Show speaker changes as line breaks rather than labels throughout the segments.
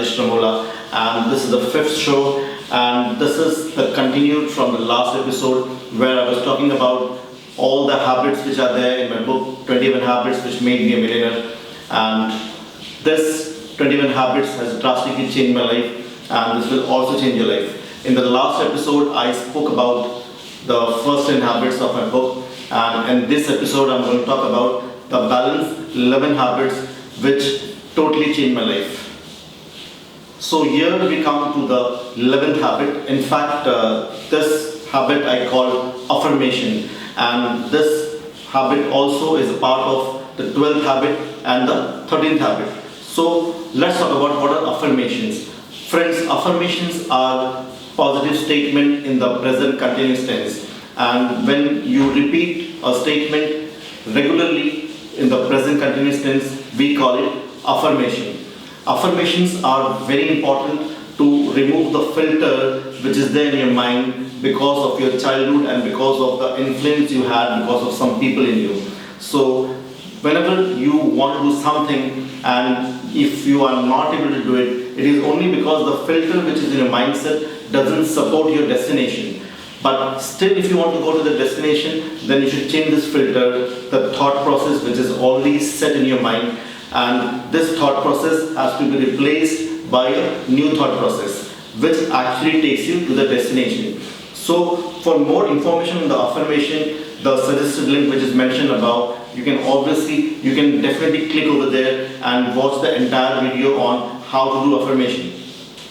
Rajesh Ramola, and this is the fifth show, and this is the continued from the last episode where I was talking about all the habits which are there in my book, 21 Habits Which Made Me a Millionaire, and this 21 Habits has drastically changed my life, and this will also change your life. In the last episode, I spoke about the first 10 habits of my book, and in this episode, I'm going to talk about the balanced 11 habits which totally changed my life. So here we come to the 11th habit. In fact, this habit I call affirmation, and this habit also is a part of the 12th habit and the 13th habit. So let's talk about what are affirmations. Friends, affirmations are positive statement in the present continuous tense, and when you repeat a statement regularly in the present continuous tense, we call it affirmation. Affirmations are very important to remove the filter which is there in your mind because of your childhood and because of the influence you had because of some people in you. So whenever you want to do something and if you are not able to do it, it is only because the filter which is in your mindset doesn't support your destination. But still, if you want to go to the destination, then you should change this filter, the thought process which is already set in your mind, and this thought process has to be replaced by a new thought process which actually takes you to the destination. So for more information on the affirmation, the suggested link which is mentioned above, you can definitely click over there and watch the entire video on how to do affirmation.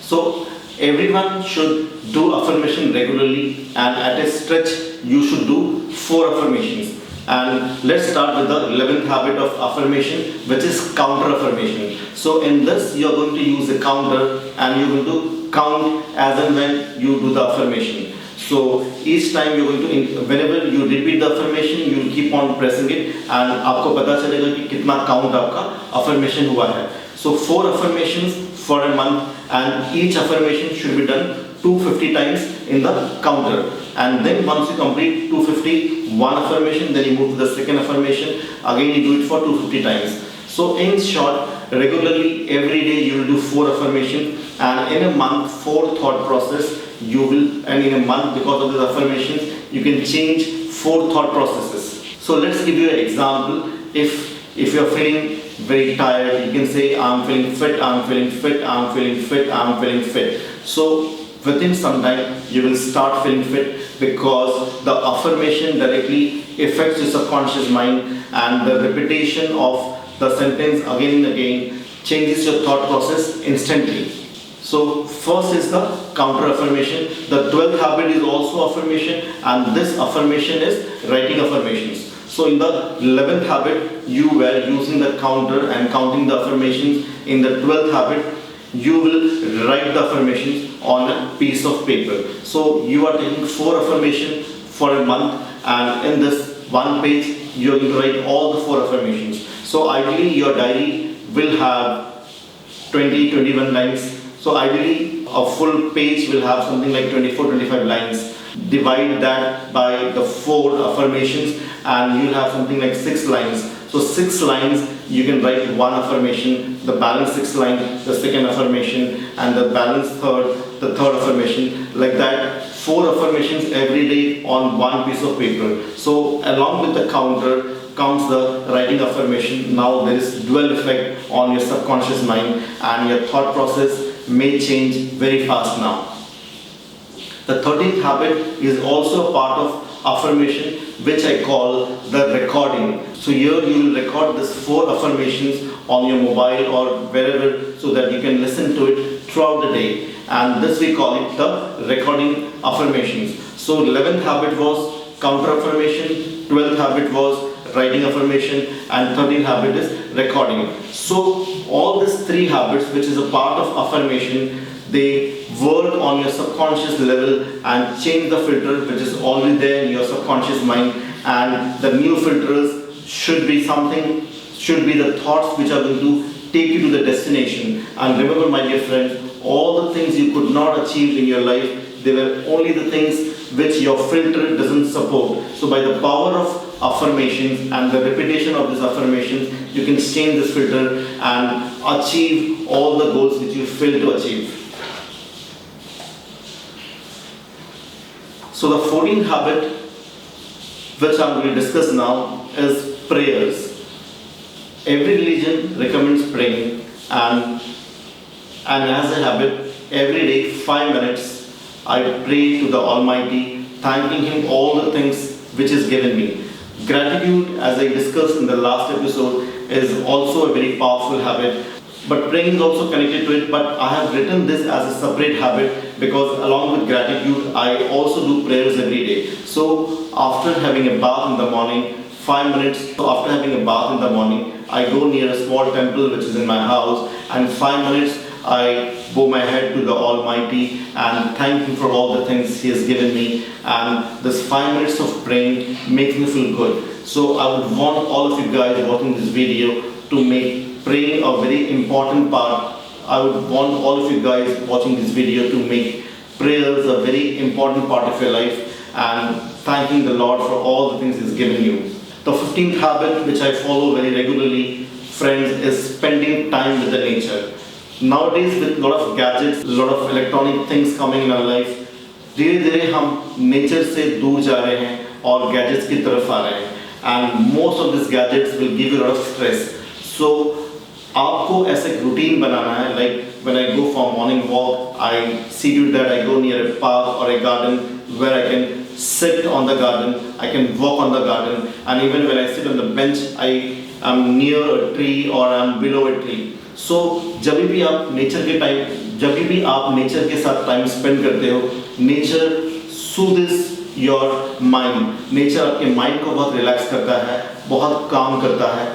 So everyone should do affirmation regularly, and at a stretch you should do 4 affirmations. And let's start with the 11th habit of affirmation, which is counter affirmation. So in this you are going to use a counter, and you are going to count as and when you do the affirmation. So each time you're going to, whenever you repeat the affirmation, you will keep on pressing it, and आपको पता चलेगा कि कितना count आपका affirmation हुआ है. So 4 affirmations for a month, and each affirmation should be done 250 times in the counter. And then once you complete 250, one affirmation, then you move to the second affirmation. Again you do it for 250 times. So in short, regularly every day you will do 4 affirmations, and in a month 4 thought process you will, and in a month because of these affirmations you can change 4 thought processes. So let's give you an example. If you're feeling very tired, you can say I'm feeling fit, I'm feeling fit, I'm feeling fit, I'm feeling fit. So within some time you will start feeling fit because the affirmation directly affects your subconscious mind, and the repetition of the sentence again and again changes your thought process instantly. So first is the counter affirmation. The 12th habit is also affirmation, and this affirmation is writing affirmations. So in the 11th habit you were using the counter and counting the affirmations. In the 12th habit you will write the affirmations on a piece of paper. So you are taking 4 affirmations for a month, and in this one page you are going to write all the 4 affirmations. So ideally your diary will have 20-21 lines. So ideally a full page will have something like 24-25 lines. Divide that by the 4 affirmations and you'll have something like 6 lines. So 6 lines you can write one affirmation, the balance 6 lines, the second affirmation, and the balance the third affirmation. Like that, 4 affirmations every day on one piece of paper. So along with the counter comes the writing affirmation. Now there is dual effect on your subconscious mind, and your thought process may change very fast now. The 13th habit is also a part of affirmation, which I call the recording. So here you will record these 4 affirmations on your mobile or wherever, so that you can listen to it throughout the day, and this we call it the recording affirmations. So 11th habit was counter affirmation, 12th habit was writing affirmation, and 13th habit is recording. So all these 3 habits, which is a part of affirmation, they work on your subconscious level and change the filter which is already there in your subconscious mind, and the new filters should be the thoughts which are going to take you to the destination. And remember, my dear friends, all the things you could not achieve in your life, they were only the things which your filter doesn't support. So by the power of affirmations, and the repetition of these affirmations, you can change this filter and achieve all the goals which you fail to achieve. So the 14th habit which I'm going to discuss now is prayers. Every religion recommends praying, and as a habit, every day 5 minutes I pray to the Almighty, thanking Him all the things which is given me. Gratitude, as I discussed in the last episode, is also a very powerful habit, but praying is also connected to it. But I have written this as a separate habit because along with gratitude, I also do prayers every day. So after having a bath in the morning, 5 minutes after having a bath in the morning, I go near a small temple which is in my house, and 5 minutes I bow my head to the Almighty and thank Him for all the things He has given me. And this 5 minutes of praying makes me feel good. So I would want all of you guys watching this video to make praying a very important part. I would want all of you guys watching this video to make prayers a very important part of your life and thanking the Lord for all the things He's given you. The 15th habit which I follow very regularly, friends, is spending time with the nature. Nowadays, with a lot of gadgets, a lot of electronic things coming in our life, धीरे धीरे हम nature से दूर जा रहे हैं और gadgets की तरफ आ रहे हैं. And most of these gadgets will give you a lot of stress. So आपको ऐसे routine बनाना है. Like when I go for a morning walk, I see to it that I go near a park or a garden where I can sit on the garden, I can walk on the garden, and even when I sit on the bench, I am near a tree or I am below a tree. So जब भी आप nature के साथ time spend करते हो, nature soothes your mind. Nature आपके mind को बहुत रिलैक्स करता है, बहुत काम करता है,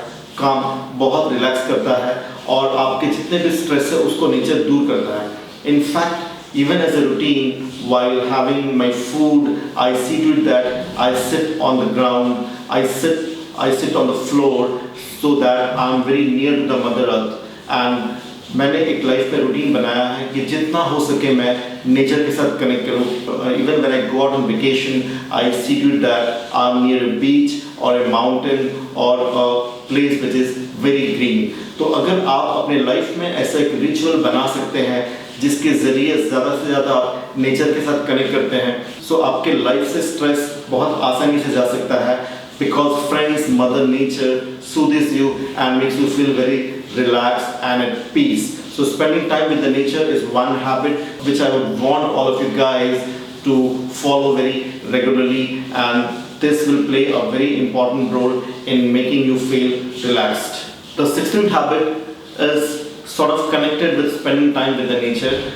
बहुत रिलैक्स करता है, और आपके जितने भी स्ट्रेस है उसको नेचर दूर करता है. In fact, even as a routine, while having my food, I see to it that I sit on the ground, I sit on the floor, so that I am very near to the Mother Earth. And मैंने एक life में routine बनाया है कि जितना हो सके मैं नेचर के साथ कनेक्ट करूँ. Even when I go out on vacation, I see to it that I am near a beach or a mountain or a place which is very green. तो अगर आप अपने लाइफ में ऐसा एक रिचुअल बना सकते हैं जिसके ज़रिए ज़्यादा से ज़्यादा आप नेचर के साथ कनेक्ट करते हैं, सो आपके लाइफ से स्ट्रेस बहुत आसानी से जा सकता है. Because friends, Mother Nature soothes you and makes you feel very relaxed and at peace. So spending time with the nature is one habit which I would want all of you guys to follow very regularly, and this will play a very important role in making you feel relaxed. The 16th habit is sort of connected with spending time with the nature.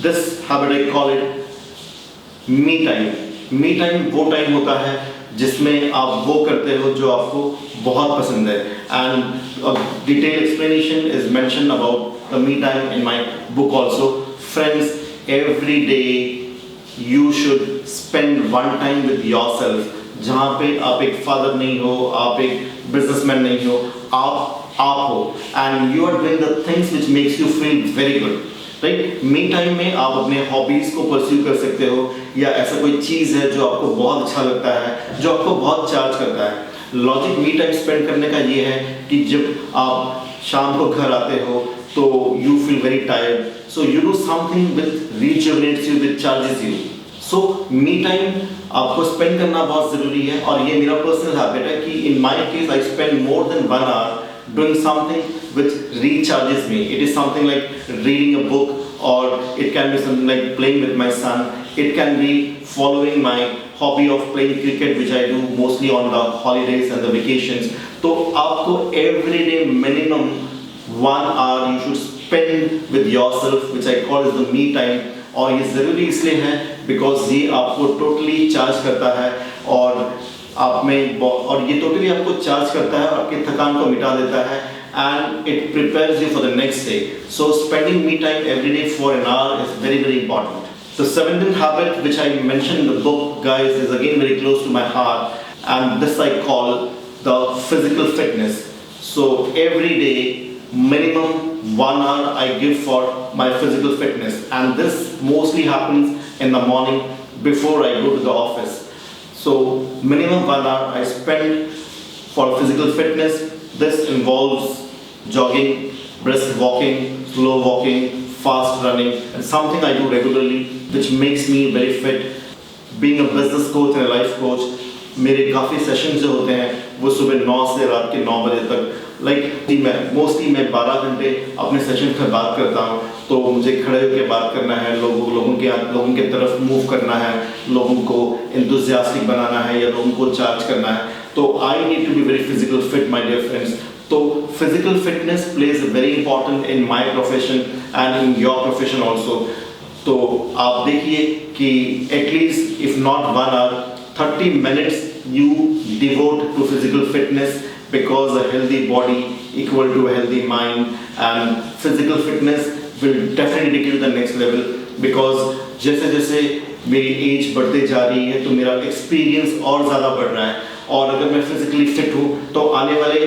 This habit I call it me time. Me time वो time होता है जिसमें आप वो करते हो जो आपको बहुत पसंद है. And a detailed explanation is mentioned about the me time in my book also. Friends, every day you should spend one time with yourself. जहाँ पे आप एक father नहीं हो, आप एक businessman नहीं हो, आप हो, and you are doing the things which makes you feel very good. Right. Me time में आप अपने हॉबीज़ को परस्यू कर सकते हो, या ऐसा कोई चीज़ है जो आपको बहुत अच्छा लगता है, जो आपको बहुत चार्ज करता है. लॉजिक मी टाइम स्पेंड करने का ये है कि जब आप शाम को घर आते हो तो you feel very tired, so you do something which rejuvenates you, which charges you. So me time आपको स्पेंड करना बहुत ज़रूरी है, और ये मेरा पर्सनल हैबिट है कि in my case I spend more than 1 hour doing something which recharges me. It is something like reading a book, or it can be something like playing with my son. It can be following my hobby of playing cricket, which I do mostly on the holidays and the vacations. तो आपको every day minimum 1 hour you should spend with yourself, which I call as the me time. और ये ज़रूरी इसलिए है because ये आपको totally charge करता है, और आप में, और ये टोटली आपको चार्ज करता है और आपकी थकान को मिटा देता है, and it prepares you for the next day. So spending me time every day for an hour is very, very important. The 17th habit which I mentioned in the book, guys, is again very close to my heart, and this I call the physical fitness. So every day minimum 1 hour I give for my physical fitness, and this mostly happens in the morning before I go to the office. So minimum 1 hour I spend for physical fitness. This involves jogging, brisk walking, slow walking, fast running, and something I do regularly which makes me very fit. Being a business coach and a life coach, मेरे काफ़ी sessions जो होते हैं वो सुबह 9 से रात के 9 बजे तक, मोस्टली मैं 12 घंटे अपने सेशन में बात करता हूँ. तो मुझे खड़े होकर बात करना है, लोगों के तरफ मूव करना है, लोगों को एंथुसियास्टिक बनाना है या लोगों को चार्ज करना है. तो I need to be very physical fit my dear friends. तो physical fitness plays very important in my profession and in your profession also. तो आप देखिए कि at least if not 1 hour, 30 minutes you devote to physical fitness, because a healthy body equal to a healthy mind, and physical fitness will definitely take you to the next level. Because जैसे जैसे मेरी as बढ़ते जा रही है तो मेरा experience और ज़्यादा बढ़ रहा है, और अगर मैं फिजिकली फिट हूँ तो आने वाले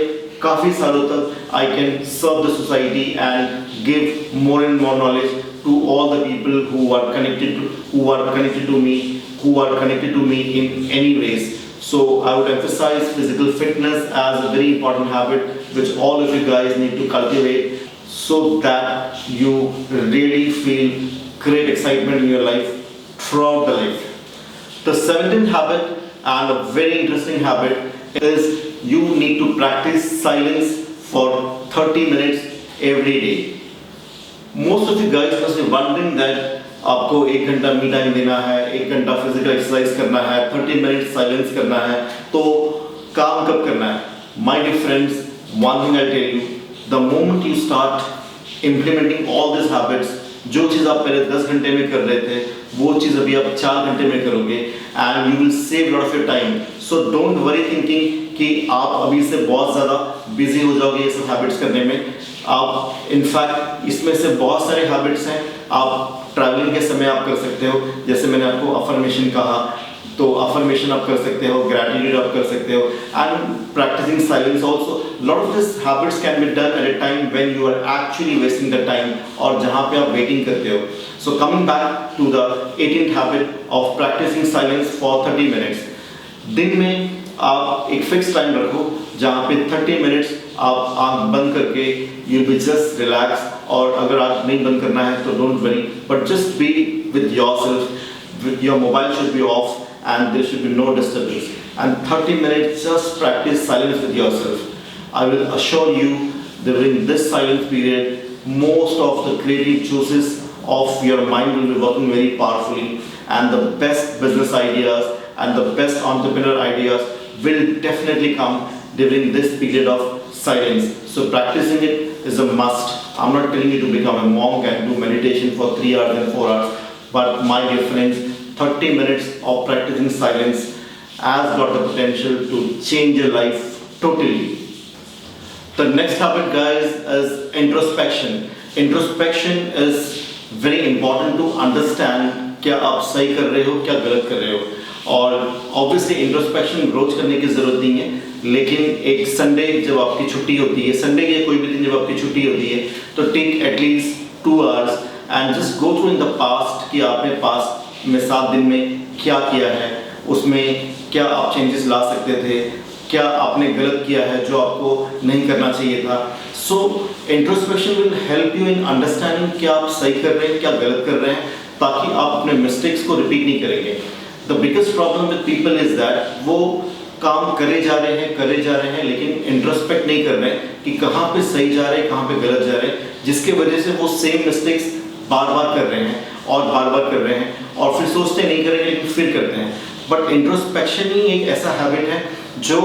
काफ़ी सालों तक I can serve the society and give more and more knowledge to all the people who are connected to me in any ways. So I would emphasize physical fitness as a very important habit which all of you guys need to cultivate, so that you really feel great excitement in your life throughout the life. The 17th habit, and a very interesting habit, is you need to practice silence for 30 minutes every day. Most of you guys must be wondering that आपको 1 घंटा me time देना है, 1 घंटा physical exercise करना है, 30 minute silence करना है, तो काम कब करना है? My dear friends, one thing I'll tell you, the moment you start implementing all these habits, जो चीज़ आप पहले 10 घंटे में कर रहे थे वो चीज़ अभी आप 4 घंटे में करोगे, and you will save a lot of your time. So don't worry thinking कि आप अभी से बहुत ज़्यादा बिजी हो जाओगे ये सब हैबिट्स करने में. आप इनफैक्ट इसमें से बहुत सारे हैबिट्स हैं. आप ट्रैवलिंग के समय आप कर सकते हो, जैसे मैंने आपको अफर्मेशन कहा, तो अफर्मेशन आप कर सकते हो, ग्रैटिट्यूड आप कर सकते हो, and practising silence also. Lot of this habits can be done at a time when you are actually wasting the time, और जहाँ पे आप वेटिंग करते हो. So coming back to the 18th habit of practising silence for 30 minutes. दिन में आप एक फिक्स टाइम रखो जहाँ पे 30 मिनट्स आप आँख बंद करके यू बी जस्ट रिलैक्स, और अगर आँख नहीं बंद करना है तो don't worry, but just be with yourself. Your mobile should be of and there should be no disturbance, and 30 minutes just practice silence with yourself. I will assure you during this silence period most of the creative juices of your mind will be working very powerfully, and the best business ideas and the best entrepreneur ideas will definitely come during this period of silence. So practicing it is a must. I'm not telling you to become a monk and do meditation for 3 hours and 4 hours, but my dear friends, 30 minutes of practicing silence has got the potential to change your life totally. The next habit, guys, is introspection. Introspection is very important to understand क्या आप सही कर रहे हो, क्या गलत कर रहे हो. और obviously introspection रोज करने की ज़रूरत नहीं है, लेकिन एक संडे जब आपकी छुट्टी होती है, संडे या कोई भी दिन जब आपकी छुट्टी होती है, तो take at least 2 hours and just go through in the past कि आपने past में 7 दिन में क्या किया है, उसमें क्या आप चेंजेस ला सकते थे, क्या आपने गलत किया है जो आपको नहीं करना चाहिए था. So introspection will help you in understanding क्या आप सही कर रहे हैं, क्या गलत कर रहे हैं, ताकि आप अपने मिस्टेक्स को रिपीट नहीं करेंगे. The biggest problem with people is that वो काम करे जा रहे हैं लेकिन इंट्रोस्पेक्ट नहीं कर रहे हैं कि कहाँ पे सही जा रहे हैं, कहाँ पे गलत जा रहे हैं, जिसके वजह से वो सेम मिस्टेक्स बार बार कर रहे हैं और बार-बार कर रहे हैं, और फिर सोचते नहीं करेंगे लेकिन फिर करते हैं. बट इंट्रोस्पेक्शन ही एक ऐसा हैबिट है जो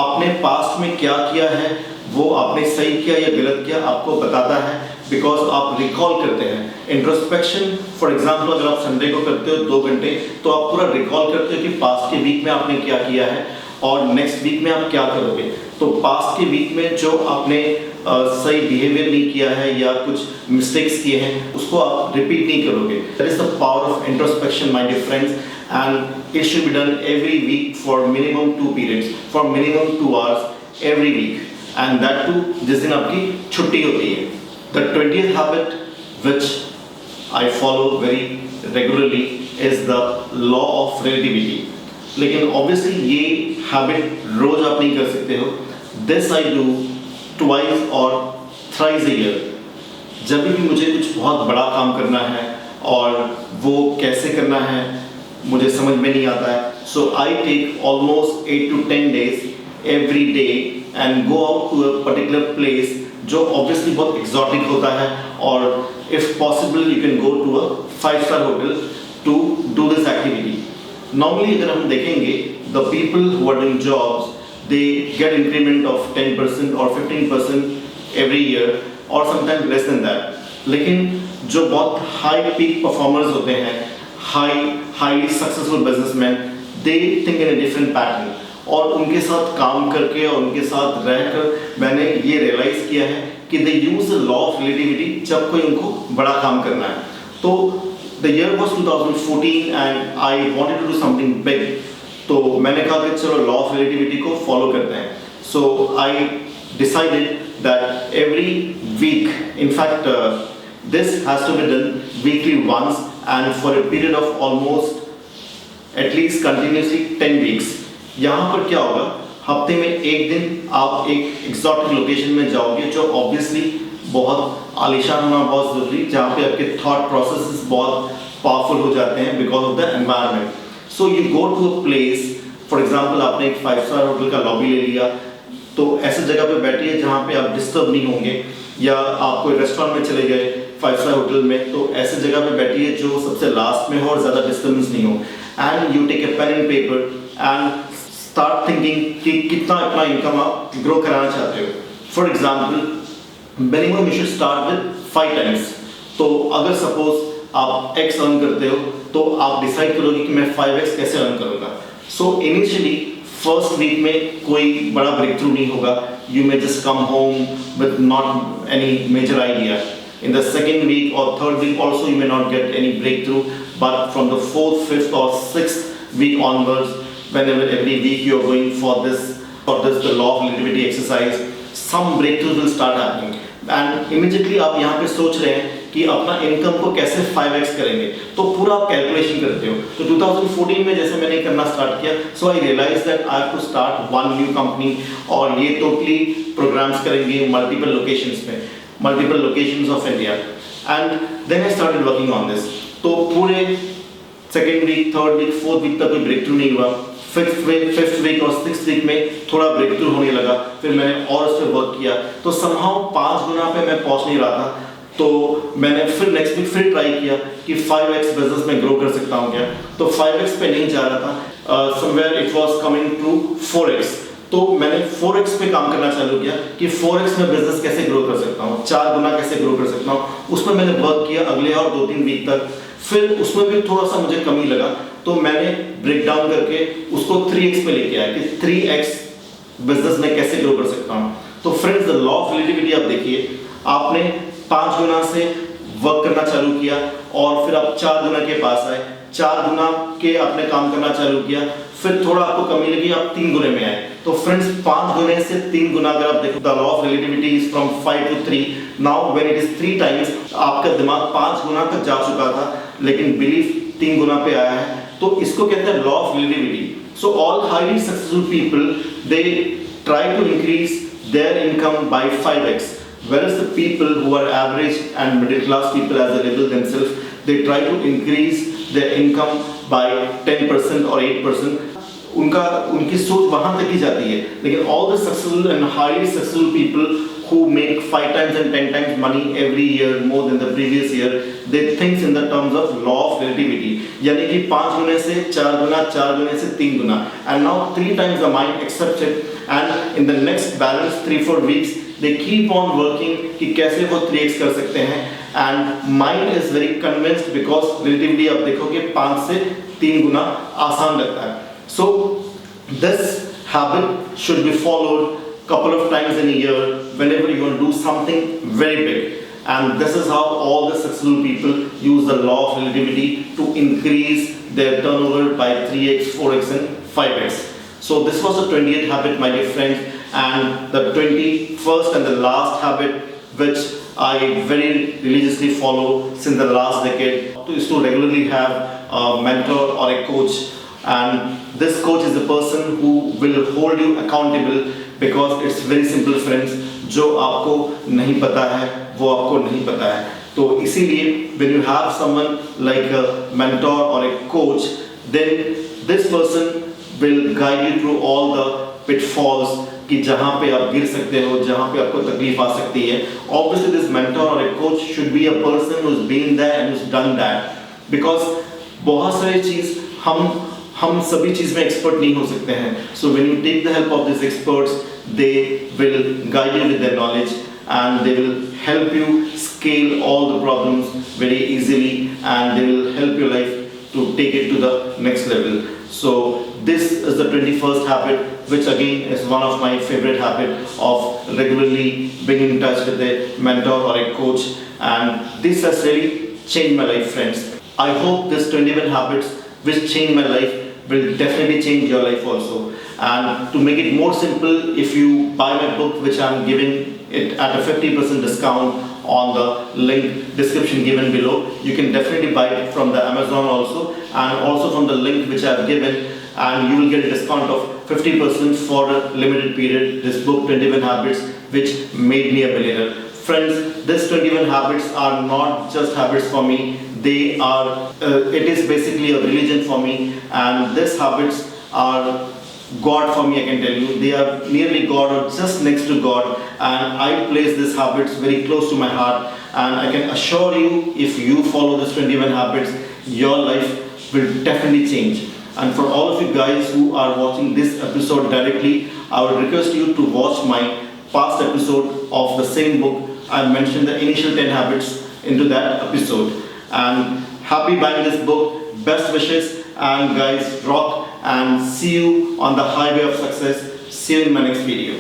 आपने पास्ट में क्या किया है, वो आपने सही किया या गलत किया, आपको बताता है, बिकॉज आप रिकॉल करते हैं. इंट्रोस्पेक्शन फॉर एग्जांपल अगर आप संडे को करते हो 2 घंटे, तो आप पूरा रिकॉल करते हो कि पास्ट के वीक में आपने क्या किया है और नेक्स्ट वीक में आप क्या करोगे. तो पास्ट के वीक में जो आपने सही बिहेवियर नहीं किया है या कुछ मिस्टेक्स किए हैं, उसको आप रिपीट नहीं करोगे. That is the power of introspection, my dear friends, and it should be done every week for minimum 2 periods, for minimum 2 hours every week, and that too जिस दिन आपकी छुट्टी होती है. द 20th हैबिट which I follow very regularly is the law of relativity. लेकिन obviously ये habit रोज आप नहीं कर सकते हो. दिस आई डू ट्वाइस और थ्राइस अ ईयर. जब भी मुझे कुछ बहुत बड़ा काम करना है और वो कैसे करना है मुझे समझ में नहीं आता है, so I take almost 8 to 10 days every day and go out to a particular place जो ऑब्वियसली बहुत एक्सॉटिक होता है, और if possible you can go to a 5-star hotel to do this activity. Normally अगर हम देखेंगे the people who are doing jobs they get increment of 10% और 15% every year और समटाइम्स लेस देन दैट. लेकिन जो बहुत हाई पीक परफॉर्मर्स होते हैं, high successful businessman, they think in a different pattern. और उनके साथ काम करके और उनके साथ रहकर मैंने ये रियलाइज किया है कि they use the law of relativity जब कोई उनको बड़ा काम करना है. तो the year was 2014 and I wanted to do something big. तो मैंने कहा कि चलो लॉ ऑफ रिलेटिविटी को फॉलो करते हैं. So I decided that every week, in fact this has to be done weekly once and for a period of almost at least continuously 10 weeks. यहाँ पर क्या होगा, हफ्ते में एक दिन आप एक एक्सोटिक लोकेशन में जाओगे जो ऑब्वियसली बहुत आलीशान होना बहुत ज़रूरी, जहाँ पे आपके थॉट प्रोसेसेस बहुत पावरफुल हो जाते हैं because of the environment. So you go to a place, for example आपने एक 5-star होटल का लॉबी ले लिया, तो ऐसे जगह पे बैठिए जहाँ पे आप डिस्टर्ब नहीं होंगे, या आप कोई रेस्टोरेंट में चले गए 5-star होटल में, तो ऐसे जगह पे बैठिए जो सबसे लास्ट में हो और ज़्यादा डिस्टर्बेंस नहीं हो. And you take a pen and paper and start thinking कि कितना अपना इनकम आप ग्रो कराना चाहते हो. For example minimum you should start with 5 times. तो अगर सपोज आप x अर्न करते हो तो आप डिसाइड करोगे कि मैं 5x कैसे अर्न करूँगा. सो इनिशियली फर्स्ट वीक में कोई बड़ा ब्रेक थ्रू नहीं होगा. You may just come home with not any major idea. In the second week or third week also you may not get any breakthrough, but from the 4th, 5th or 6th week onwards, whenever every week you are going for this the law of relativity exercise, some breakthroughs will start happening. And immediately आप यहाँ पे सोच रहे हैं कि अपना income को कैसे 5x करेंगे, तो पूरा आप कैलकुलेशन करते हो. तो 2014 में जैसे मैंने करना स्टार्ट किया, so I realise that I have to start one new company, और ये टोटली प्रोग्राम्स करेंगे मल्टीपल लोकेशंस पे, multiple locations of India. And then I started working on this. तो पूरे second week, third week, fourth week तक कोई break through नहीं हुआ. फिफ्थ वीक और 6th वीक में थोड़ा ब्रेक थ्रू होने लगा. फिर मैंने और उस पर वर्क किया, तो समहाउ 5 गुना पे मैं पहुंच नहीं रहा था. तो मैंने फिर नेक्स्ट वीक फिर ट्राई किया कि 5x बिजनेस में ग्रो कर सकता हूँ क्या. तो 5x पे नहीं जा रहा था, somewhere it was coming to 4x. तो मैंने 4x पे काम करना चालू किया कि 4x में बिजनेस कैसे ग्रो कर सकता हूँ, 4 गुना कैसे ग्रो कर सकता हूँ. उस पर मैंने वर्क किया अगले और 2-3 वीक तक. फिर उसमें भी थोड़ा सा मुझे कमी लगा, तो मैंने ब्रेक डाउन करके उसको 3x पे लेके आया कि 3x बिजनेस में कैसे ग्रो कर सकता हूँ. तो friends, the law of relativity आप देखिए, आपने 5 गुना से वर्क करना चालू किया और फिर आप 4 गुना के पास आए, 4 गुना के आपने काम करना चालू किया, फिर थोड़ा आपको कमी लगी, आप 3 गुने में आए. तो फ्रेंड्स, 5 गुने से 3 गुना अगर आप देखो, the law of relativity is from 5 to 3. Now when it is 3 times, आपका दिमाग 5 गुना तक जा चुका था, लेकिन बिलीफ 3 गुना पे आया है. तो इसको कहते हैं law of relativity. So all highly successful people they try to increase their income by 5x, whereas the people who are average and middle class people, as they label themselves, they try to increase their income by 10% or 8%. उनकी सोच वहाँ तक ही जाती है. लेकिन all the successful and highly successful people who make 5 times and 10 times money every year more than the previous year, they think in the terms of law of relativity. यानी कि 5 गुने से 4 गुना, 4 गुने से 3 गुना. And now 3 times the mind accepts it, and in the next balance 3-4 weeks they keep on working कि कैसे वो 3x कर सकते हैं. And mind is very convinced because relatively आप देखोगे 5 से 3 गुना आसान लगता है. So this habit should be followed couple of times in a year whenever you want to do something very big. And this is how all the successful people use the law of relativity to increase their turnover by 3x, 4x and 5x. So this was the 20th habit, my dear friends, and the 21st and the last habit which I very religiously follow since the last decade is to regularly have a mentor or a coach And this coach is the person who will hold you accountable, because it's very simple friends, जो आपको नहीं पता है वो आपको नहीं पता है. तो इसीलिए when you have someone like a mentor or a coach, then this person will guide you through all the pitfalls कि जहाँ पे आप गिर सकते हो, जहाँ पे आपको तकलीफ आ सकती है. Obviously this mentor or a coach should be a person who's been there and who's done that, because बहुत सारी चीज़ हम सभी चीज़ में एक्सपर्ट नहीं हो सकते हैं. So when you take the help of these experts, they will guide you with their knowledge and they will help you scale all the problems very easily, and they will help your life to take it to the next level. So this is the 21st habit, which again is one of my favorite habits of regularly being in touch with a mentor or a coach, and this has really changed my life, friends. I hope this 21 habits which changed my life will definitely change your life also. And to make it more simple, if you buy my book, which I am giving it at a 50% discount on the link description given below, you can definitely buy it from the Amazon also, and also from the link which I have given, and you will get a discount of 50% for a limited period. This book, 21 Habits which made me a millionaire. Friends, these 21 habits are not just habits for me. They are, it is basically a religion for me, and these habits are God for me, I can tell you. They are nearly God or just next to God, and I place these habits very close to my heart, and I can assure you, if you follow these 21 habits, your life will definitely change. And for all of you guys who are watching this episode directly, I would request you to watch my past episode of the same book. I mentioned the initial 10 habits into that episode. And happy buying this book, best wishes, and guys, rock, and see you on the highway of success. See you in my next video.